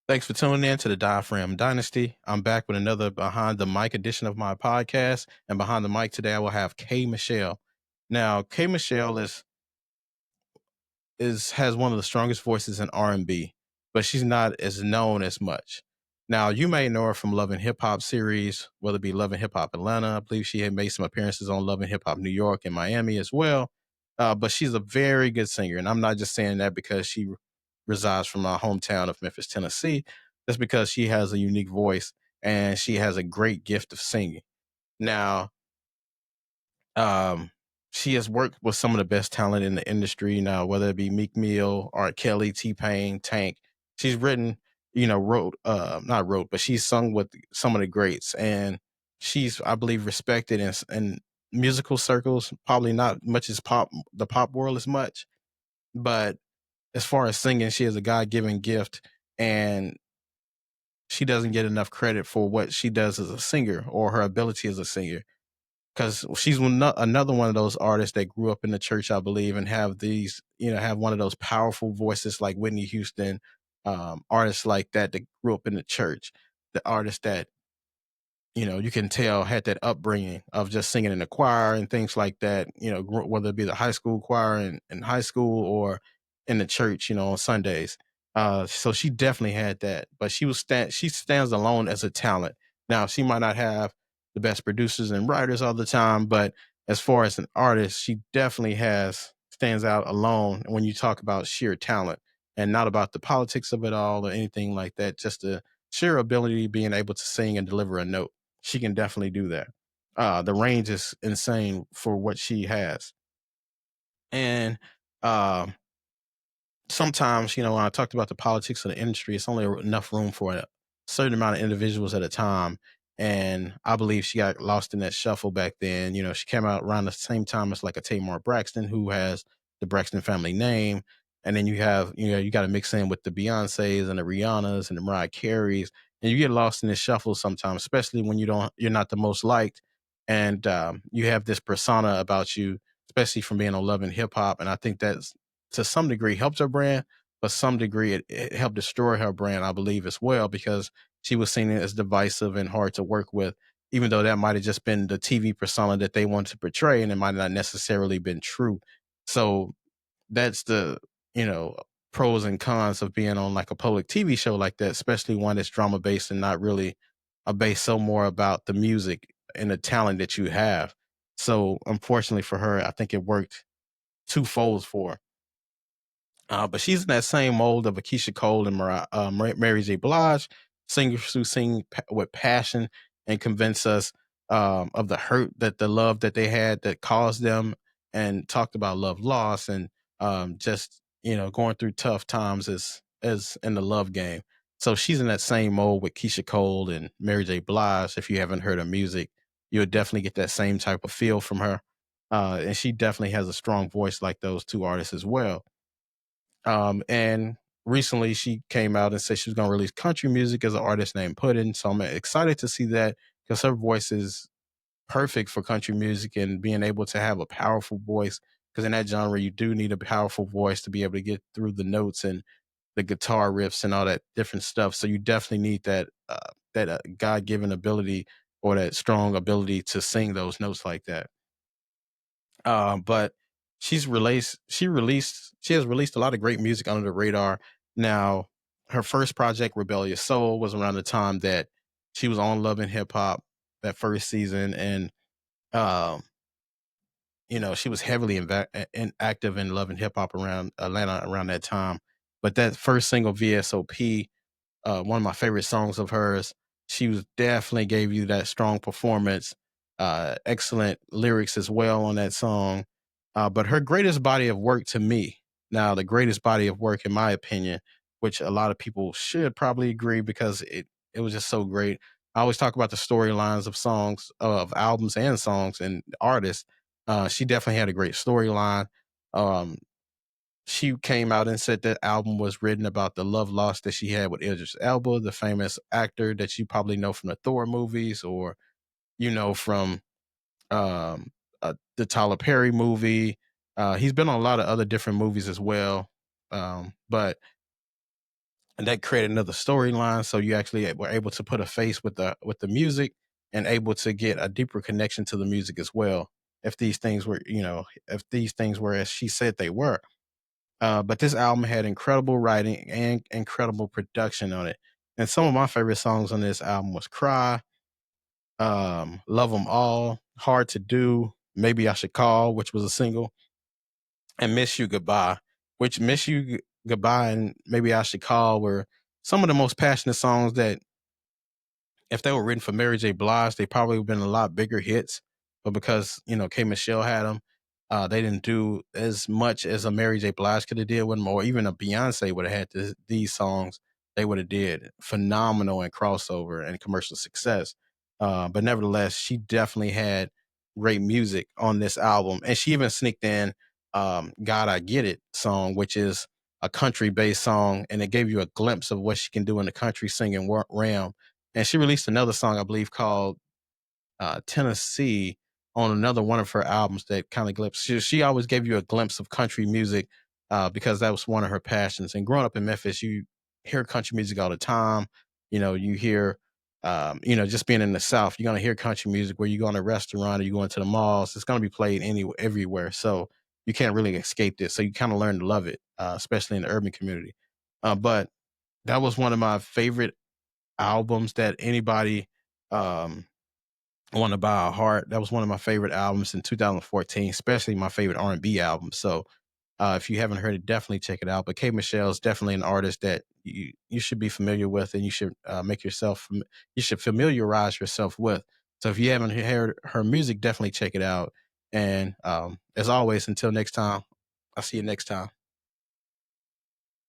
Thanks for tuning in to the Diaphragm Dynasty. I'm back with another Behind the Mic edition of my podcast. And behind the mic today, I will have K.Michelle. Now, K.Michelle is has one of the strongest voices in R&B, but she's not as known as much. Now, you may know her from Love and Hip Hop series, whether it be Love and Hip Hop Atlanta. I believe she had made some appearances on Love and Hip Hop New York and Miami as well. But she's a very good singer, and I'm not just saying that because she resides from my hometown of Memphis, Tennessee. That's because she has a unique voice and she has a great gift of singing. Now, um, she has worked with some of the best talent in the industry now, whether it be Meek Mill, R. Kelly, T Pain, Tank. She's written, not wrote, but she's sung with some of the greats, and she's, I believe, respected in musical circles. Probably not much as the pop world as much, but as far as singing, she has a God given gift, and she doesn't get enough credit for what she does as a singer or her ability as a singer because she's another one of those artists that grew up in the church, I believe, and have have one of those powerful voices like Whitney Houston, artists like that grew up in the church, the artists that you can tell had that upbringing of just singing in the choir and things like that, whether it be the high school choir in high school or in the church, on Sundays. So she definitely had that, but she stands alone as a talent. Now, she might not have the best producers and writers all the time, but as far as an artist, she definitely stands out alone when you talk about sheer talent and not about the politics of it all or anything like that, just the sheer ability being able to sing and deliver a note. She can definitely do that. The range is insane for what she has. And um, sometimes, when I talked about the politics of the industry, it's only enough room for a certain amount of individuals at a time. And I believe she got lost in that shuffle back then. She came out around the same time as like a Tamar Braxton, who has the Braxton family name. And then you got to mix in with the Beyoncés and the Rihannas and the Mariah Careys. And you get lost in this shuffle sometimes, especially when you're not the most liked. And you have this persona about you, especially from being on Love and Hip Hop. And I think that's to some degree helped her brand, but some degree it helped destroy her brand, I believe, as well, because she was seen as divisive and hard to work with, even though that might have just been the TV persona that they wanted to portray, and it might not necessarily been true. So that's the, you know, pros and cons of being on like a public TV show like that, especially one that's drama based and not really a base so more about the music and the talent that you have. So unfortunately for her, I think it worked twofold for her. But she's in that same mold of Akeisha Cole and Mary J. Blige, singers who sing with passion and convince us of the hurt that the love that they had that caused them, and talked about love loss and just going through tough times as in the love game. So she's in that same mold with Keisha Cole and Mary J. Blige. If you haven't heard her music, you'll definitely get that same type of feel from her. And she definitely has a strong voice like those two artists as well. And recently she came out and said she was going to release country music as an artist named Puddin. So I'm excited to see that because her voice is perfect for country music and being able to have a powerful voice. Because in that genre, you do need a powerful voice to be able to get through the notes and the guitar riffs and all that different stuff. So you definitely need that God given ability or that strong ability to sing those notes like that. But she has released a lot of great music under the radar. Now, her first project, Rebellious Soul, was around the time that she was on Love and Hip Hop that first season, and um, she was heavily active in Love and Hip Hop around Atlanta around that time. But that first single, VSOP, one of my favorite songs of hers. She was definitely gave you that strong performance, excellent lyrics as well on that song. But her greatest body of work to me, now the greatest body of work in my opinion, which a lot of people should probably agree because it was just so great. I always talk about the storylines of songs, of albums and songs and artists. She definitely had a great storyline. Um, she came out and said that album was written about the love loss that she had with Idris Elba, the famous actor that you probably know from the Thor movies, or from um, the Tyler Perry movie. He's been on a lot of other different movies as well. But and that created another storyline. So you actually were able to put a face with the music and able to get a deeper connection to the music as well. If these things were, if these things were as she said they were. But this album had incredible writing and incredible production on it. And some of my favorite songs on this album was "Cry," "Love 'Em All," "Hard to Do," "Maybe I Should Call," which was a single, and "Miss You Goodbye," which "Miss You Goodbye" and "Maybe I Should Call" were some of the most passionate songs that, if they were written for Mary J. Blige, they probably would have been a lot bigger hits. But because, K.Michelle had them, they didn't do as much as a Mary J. Blige could have did with them, or even a Beyonce would have had these songs. They would have did phenomenal in crossover and commercial success. But nevertheless, she definitely had great music on this album. And she even sneaked in "God, I Get It" song, which is a country-based song, and it gave you a glimpse of what she can do in the country singing realm. And she released another song, I believe, called Tennessee on another one of her albums that kind of glimpse. She always gave you a glimpse of country music because that was one of her passions. And growing up in Memphis, you hear country music all the time. You hear, just being in the South, you're going to hear country music where you go in a restaurant or you go into the malls. It's going to be played everywhere. So you can't really escape this. So you kind of learn to love it, especially in the urban community. But that was one of my favorite albums that anybody um want to buy a heart. That was one of my favorite albums in 2014, especially my favorite R&B album. So if you haven't heard it, definitely check it out. But K.Michelle is definitely an artist that you should be familiar with, and you should you should familiarize yourself with. So if you haven't heard her music, definitely check it out. And as always, until next time, I'll see you next time.